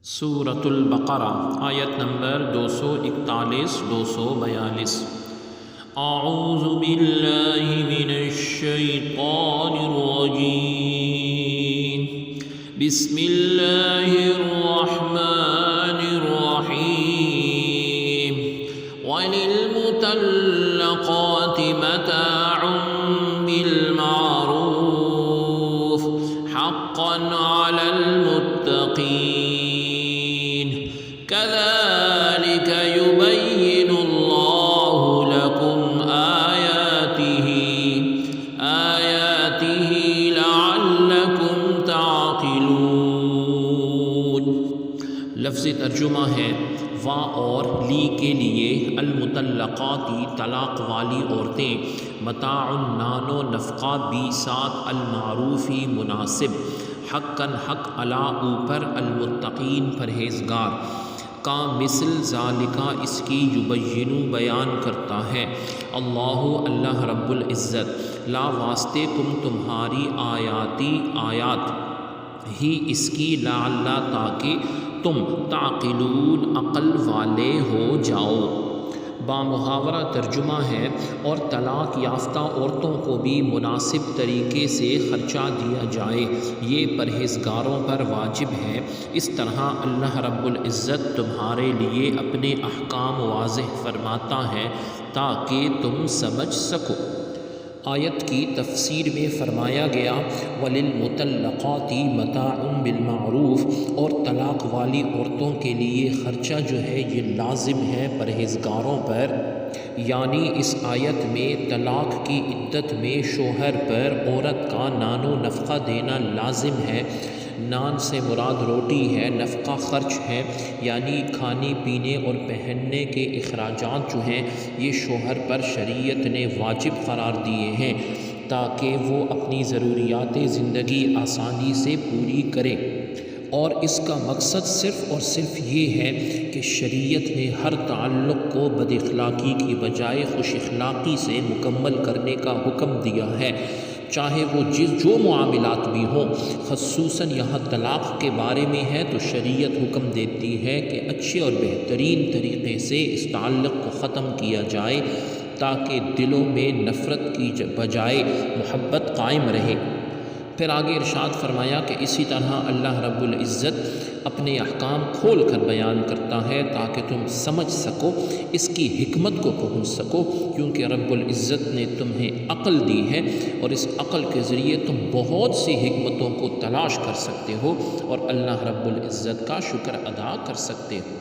سورة البقرہ آیت نمبر 241-242۔ اعوذ باللہ من الشیطان الرجیم، بسم اللہ الرحمن الرحیم۔ وَلِلْمُطَلَّقَاتِ مَتَاعٌ بِالْمَعْرُوفِ حَقًّا عَلَى الْمُتَّقِينَ۔ كَذَلِكَ يُبَيِّنُ اللَّهُ لَكُمْ آيَاتِهِ لَعَلَّكُمْ تَعْقِلُونَ۔ لفظ ترجمہ ہے وا اور لی کے لیے، المطلقاتی طلاق والی عورتیں، متاع نان و نفقہ بھی ساتھ، المعروفی مناسب، حقاً حق علی اوپر، المتقین پرہیزگار، کا مثل ذالکا اس کی، یبینو بیان کرتا ہے، اللہ رب العزت، لا واسطے کم تمہاری، آیات ہی اس کی، لعل تاکہ تم، تعقلون عقل والے ہو جاؤ۔ بامحاورہ ترجمہ ہے اور طلاق یافتہ عورتوں کو بھی مناسب طریقے سے خرچہ دیا جائے، یہ پرہیزگاروں پر واجب ہے۔ اس طرح اللہ رب العزت تمہارے لیے اپنے احکام واضح فرماتا ہے تاکہ تم سمجھ سکو۔ آیت کی تفسیر میں فرمایا گیا وَلِلْمُطَلَّقَاتِ مَتَاعٌ بِالْمَعْرُوف، اور طلاق والی عورتوں کے لیے خرچہ جو ہے یہ لازم ہے پرہیزگاروں پر، یعنی اس آیت میں طلاق کی عدت میں شوہر پر عورت کا نان و نفقہ دینا لازم ہے۔ نان سے مراد روٹی ہے، نفقہ خرچ ہے، یعنی کھانے پینے اور پہننے کے اخراجات جو ہیں یہ شوہر پر شریعت نے واجب قرار دیے ہیں تاکہ وہ اپنی ضروریات زندگی آسانی سے پوری کرے، اور اس کا مقصد صرف اور صرف یہ ہے کہ شریعت نے ہر تعلق کو بد اخلاقی کی بجائے خوش اخلاقی سے مکمل کرنے کا حکم دیا ہے، چاہے وہ جو معاملات بھی ہوں۔ خصوصاً یہاں طلاق کے بارے میں ہے تو شریعت حکم دیتی ہے کہ اچھے اور بہترین طریقے سے اس تعلق کو ختم کیا جائے تاکہ دلوں میں نفرت کی بجائے محبت قائم رہے۔ پھر آگے ارشاد فرمایا کہ اسی طرح اللہ رب العزت اپنے احکام کھول کر بیان کرتا ہے تاکہ تم سمجھ سکو، اس کی حکمت کو پہنچ سکو، کیونکہ رب العزت نے تمہیں عقل دی ہے اور اس عقل کے ذریعے تم بہت سی حکمتوں کو تلاش کر سکتے ہو اور اللہ رب العزت کا شکر ادا کر سکتے ہو۔